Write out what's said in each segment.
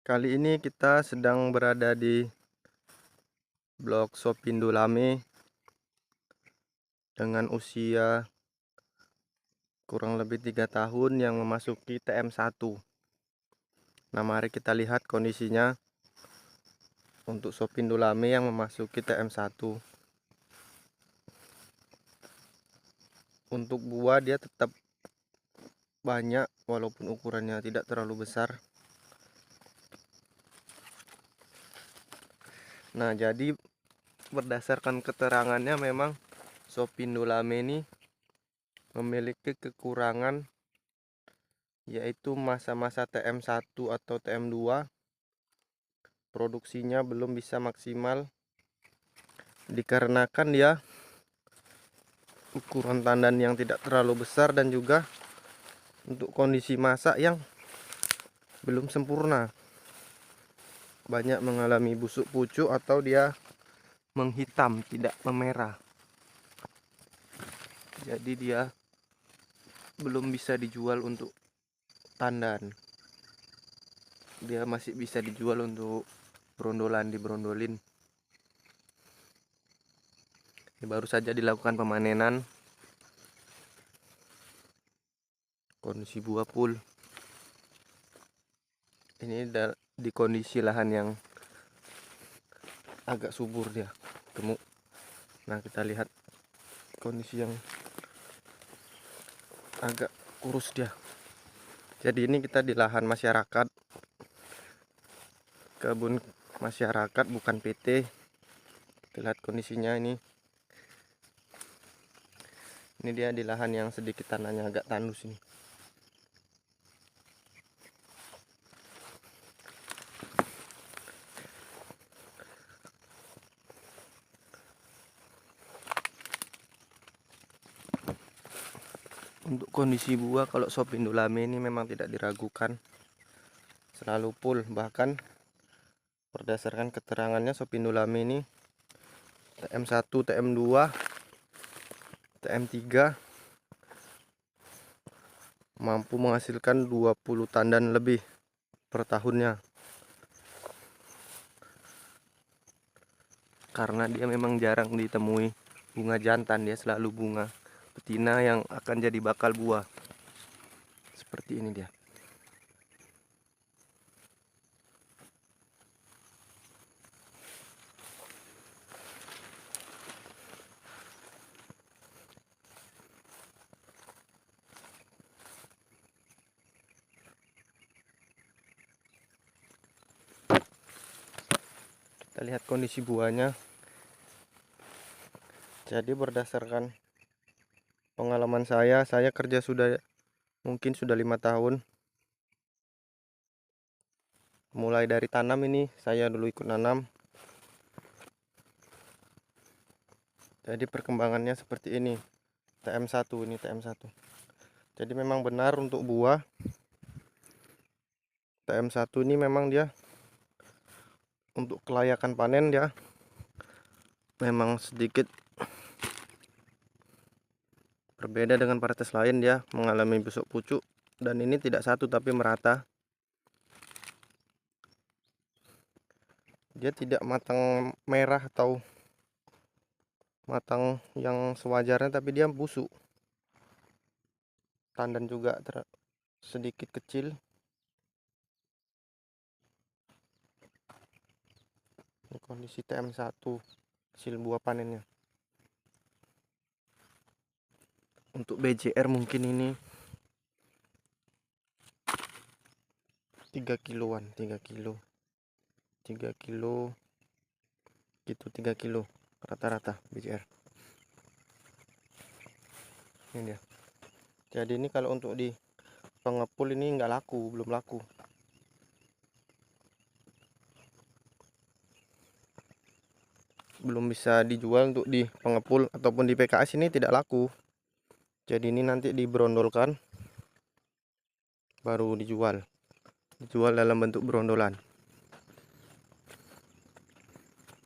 Kali ini kita sedang berada di blok Sopindo Lame dengan usia kurang lebih 3 tahun yang memasuki TM1. Nah, mari kita lihat kondisinya untuk Sopindo Lame yang memasuki TM1. Untuk buah dia tetap banyak walaupun ukurannya tidak terlalu besar. Nah, jadi berdasarkan keterangannya memang Sopindo Lame ini memiliki kekurangan, yaitu masa-masa TM1 atau TM2 produksinya belum bisa maksimal dikarenakan dia ukuran tandan yang tidak terlalu besar dan juga untuk kondisi masak yang belum sempurna. Banyak mengalami busuk pucuk atau dia menghitam, tidak memerah. Jadi dia belum bisa dijual untuk tandan. Dia masih bisa dijual untuk brondolan, dibrondolin. Ini baru saja dilakukan pemanenan. Kondisi buah full. Ini di kondisi lahan yang agak subur dia, gemuk. Nah, kita lihat kondisi yang agak kurus dia. Jadi ini kita di lahan masyarakat, kebun masyarakat bukan PT. Kita lihat kondisinya ini. Ini dia di lahan yang sedikit tanahnya agak tandus ini. Untuk kondisi buah kalau Sopindo Lame ini memang tidak diragukan, selalu full. Bahkan berdasarkan keterangannya Sopindo Lame ini TM1, TM2, TM3 mampu menghasilkan 20 tandan lebih per tahunnya. Karena dia memang jarang ditemui bunga jantan, dia selalu bunga betina yang akan jadi bakal buah. Seperti ini dia. Kita lihat kondisi buahnya. Jadi berdasarkan pengalaman saya kerja mungkin sudah 5 tahun. Mulai dari tanam ini, saya dulu ikut nanam. Jadi perkembangannya seperti ini. TM1 ini TM1. Jadi memang benar untuk buah TM1 ini memang dia untuk kelayakan panen dia memang sedikit berbeda dengan varietas lain. Dia mengalami busuk pucuk dan ini tidak satu tapi merata. Dia tidak matang merah atau matang yang sewajarnya, tapi dia busuk. Tandan juga sedikit kecil. Ini kondisi TM1 hasil buah panennya. Untuk BJR mungkin ini 3 kiloan, 3 kilo gitu, 3 kilo rata-rata BJR. Ini dia. Jadi ini kalau untuk di pengepul ini nggak laku, belum laku. Belum bisa dijual untuk di pengepul ataupun di PKS, ini tidak laku. Jadi ini nanti dibrondolkan baru dijual dalam bentuk brondolan.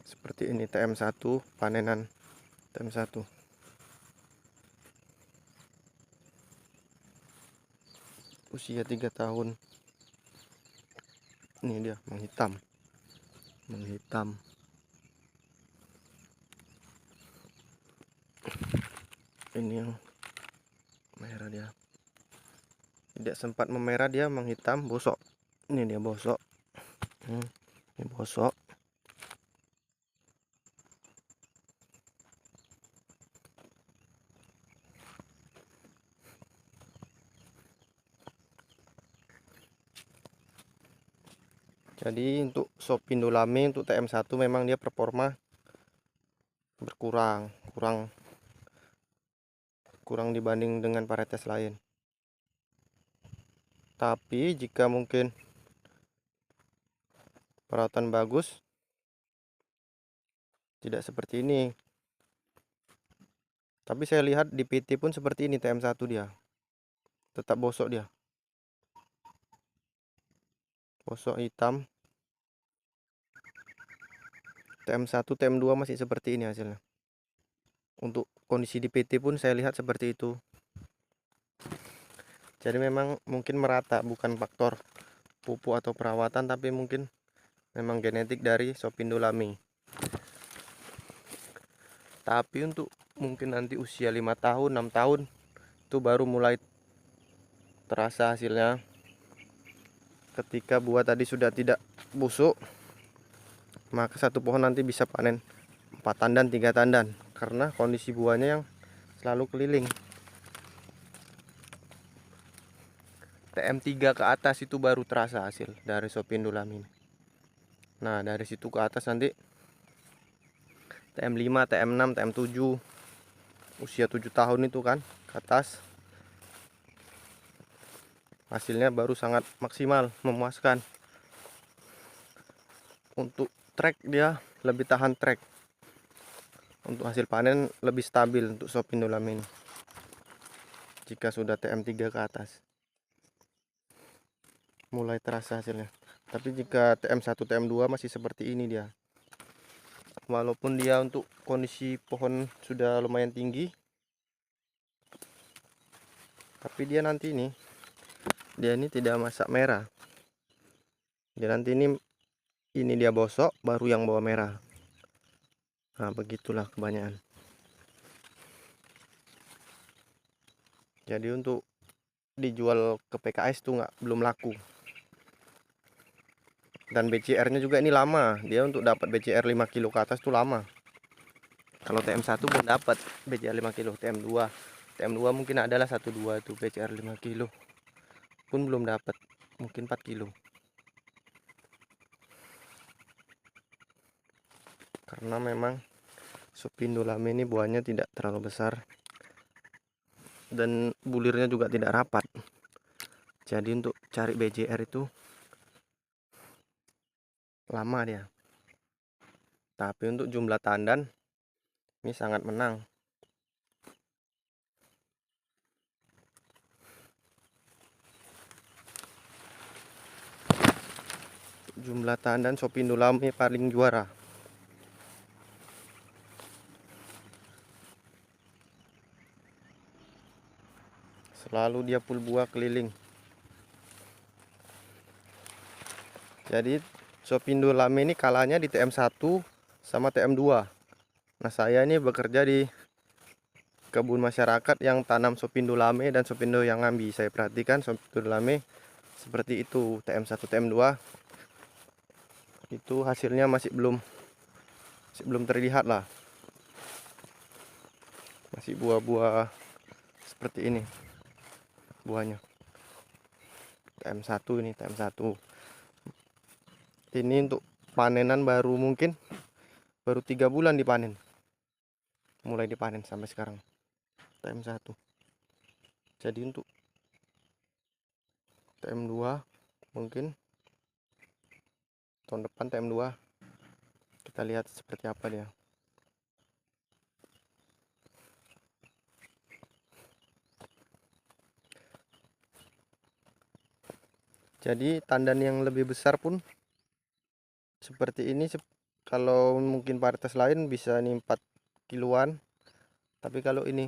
Seperti ini TM1, panenan TM1. Usia 3 tahun. Ini dia menghitam. Ini yang merah, dia tidak sempat memerah, dia menghitam, bosok. Ini dia bosok. Ini bosok. Jadi untuk sop Indolame untuk TM1 memang dia performa berkurang, kurang dibanding dengan varietas lain. Tapi jika mungkin perawatan bagus, tidak seperti ini. Tapi saya lihat di PT pun seperti ini, TM1 dia. Tetap bosok dia. Bosok hitam. TM1, TM2 masih seperti ini hasilnya. Untuk kondisi di PT pun saya lihat seperti itu. Jadi memang mungkin merata, bukan faktor pupuk atau perawatan, tapi mungkin memang genetik dari sop Indolame. Tapi untuk mungkin nanti usia 5 tahun, 6 tahun itu baru mulai terasa hasilnya. Ketika buah tadi sudah tidak busuk, maka satu pohon nanti bisa panen 4 tandan, 3 tandan, karena kondisi buahnya yang selalu keliling. TM3 ke atas itu baru terasa hasil dari sop Indolame ini. Nah, dari situ ke atas nanti TM5, TM6, TM7, usia 7 tahun itu kan ke atas, hasilnya baru sangat maksimal, memuaskan. Untuk trek dia lebih tahan trek. Untuk hasil panen lebih stabil untuk sop Indolame ini jika sudah TM3 ke atas. Mulai terasa hasilnya. Tapi jika TM1, TM2 masih seperti ini dia. Walaupun dia untuk kondisi pohon sudah lumayan tinggi, tapi dia nanti ini tidak masak merah. Dia nanti ini dia bosok, baru yang bawah merah. Nah, begitulah kebanyakan. Jadi untuk dijual ke PKS tuh belum laku. Dan BCR-nya juga ini lama. Dia untuk dapat BCR 5 kilo ke atas tuh lama. Kalau TM1 belum dapat BCR 5 kilo, TM2 mungkin adalah 1-2 tuh BCR 5 kilo. Pun belum dapat, mungkin 4 kilo. Karena memang sop Indolame ini buahnya tidak terlalu besar dan bulirnya juga tidak rapat. Jadi untuk cari BCR itu lama dia. Tapi untuk jumlah tandan ini sangat menang. Jumlah tandan sop Indolame paling juara. Selalu dia full buah keliling. Jadi sop Indolame ini kalahnya di TM1 sama TM2. Nah, saya ini bekerja di kebun masyarakat yang tanam sop Indolame dan sop Indo yang ngambi. Saya perhatikan sop Indolame seperti itu. TM1, TM2 itu hasilnya masih belum terlihat lah. Masih buah-buah seperti ini buahnya. TM1 ini TM1. Ini untuk panenan baru 3 bulan dipanen. Mulai dipanen sampai sekarang. TM1. Jadi untuk TM2 mungkin tahun depan TM2 kita lihat seperti apa dia. Jadi tandan yang lebih besar pun seperti ini, kalau mungkin varietas lain bisa nih 4 kiloan, tapi kalau ini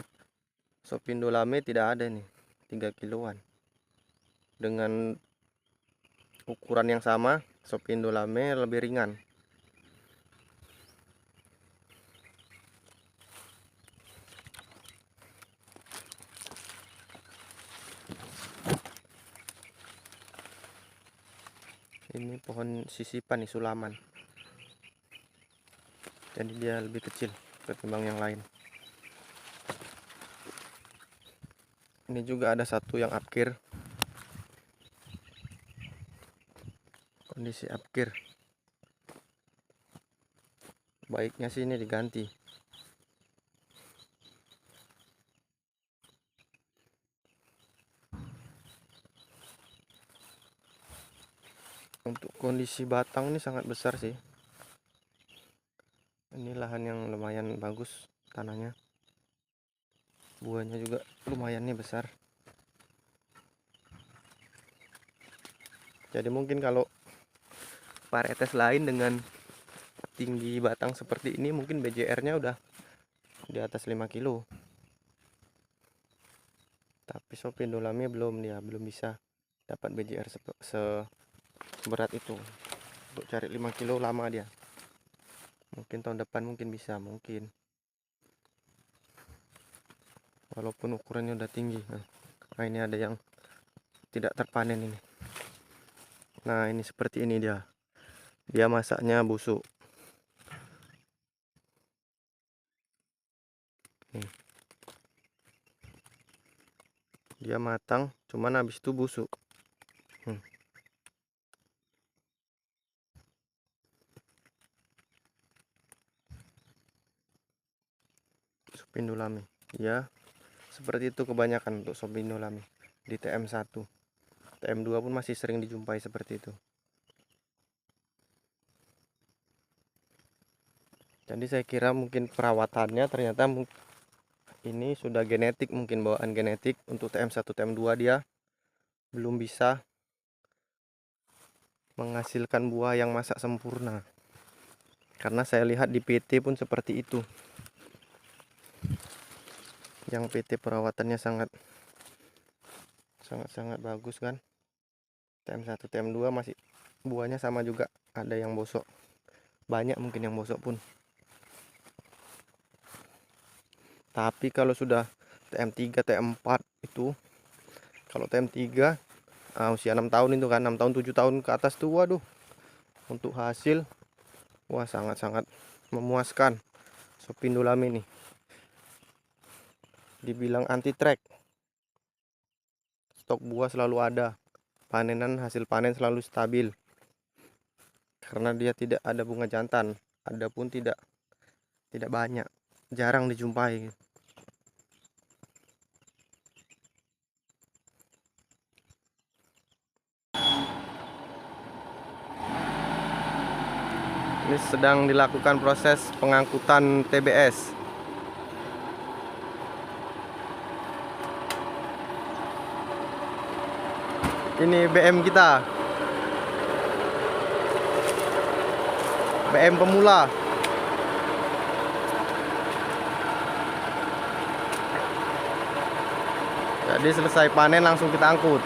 sop Indolame tidak ada nih 3 kiloan dengan ukuran yang sama, Shopee Indolame lebih ringan. Ini pohon sisipan nih, sulaman. Jadi dia lebih kecil ketimbang yang lain. Ini juga ada satu yang upkir. Kondisi upkir. Baiknya sih ini diganti. Untuk kondisi batang ini sangat besar sih. Ini lahan yang lumayan bagus tanahnya. Buahnya juga lumayan nih besar. Jadi mungkin kalau varietas lain dengan tinggi batang seperti ini mungkin BJR-nya udah di atas 5 kilo. Tapi Shopee Indolame belum bisa dapat BJR seberat itu. Untuk cari 5 kilo lama dia. Mungkin tahun depan mungkin bisa, mungkin. Walaupun ukurannya udah tinggi. Nah, ini ada yang tidak terpanen ini. Nah, ini seperti ini dia. Dia masaknya busuk. Nih. Dia matang, cuman habis itu busuk. Shopee Indolame. Ya, seperti itu kebanyakan untuk Shopee Indolame. Di TM1. TM2 pun masih sering dijumpai seperti itu. Jadi saya kira mungkin perawatannya ternyata ini sudah genetik, mungkin bawaan genetik. Untuk TM1, TM2 dia belum bisa menghasilkan buah yang masak sempurna. Karena saya lihat di PT pun seperti itu. Yang PT perawatannya sangat bagus kan. TM1, TM2 masih buahnya sama juga, ada yang bosok. Banyak mungkin yang bosok pun. Tapi kalau sudah TM3, TM4 itu, kalau TM3 usia 6 tahun itu kan, 6 tahun 7 tahun ke atas tuh, waduh, untuk hasil wah sangat-sangat memuaskan. Shopee Indolame nih dibilang anti track. Stok buah selalu ada, hasil panen selalu stabil. Karena dia tidak ada bunga jantan, ada pun tidak banyak, jarang dijumpai. Ini sedang dilakukan proses pengangkutan TBS. Ini BM kita, BM pemula. Jadi selesai panen langsung kita angkut.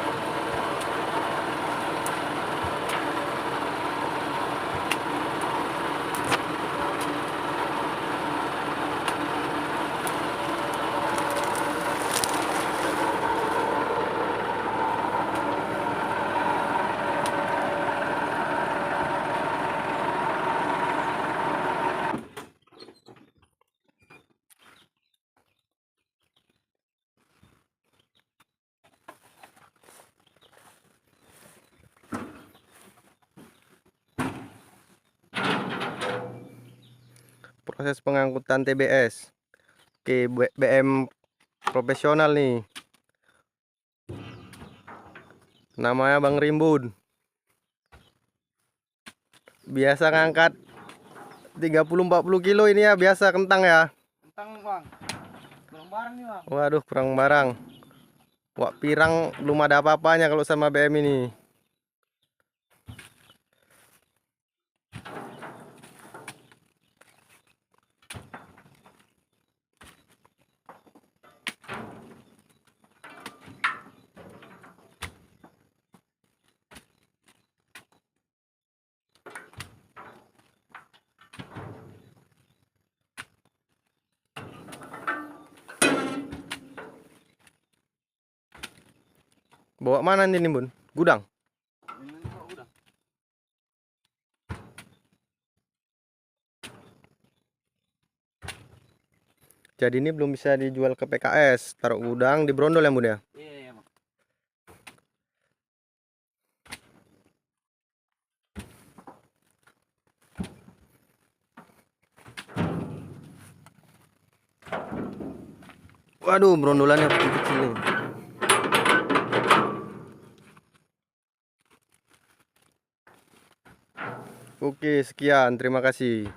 Proses pengangkutan TBS. Oke, BM profesional nih. Namanya Bang Rimbun. Biasa ngangkat 30-40 kilo ini ya, biasa kentang ya. Kentang bang, kurang barang nih bang. Waduh, kurang barang. Wak pirang belum ada apa-apanya kalau sama BM ini. Bawa mana ini Bun? Gudang? Ini kok udah. Jadi ini belum bisa dijual ke PKS, taruh gudang di brondol ya Bun ya? Iya, iya, Bang. Waduh, brondolannya kecil-kecil nih. Oke, sekian. Terima kasih.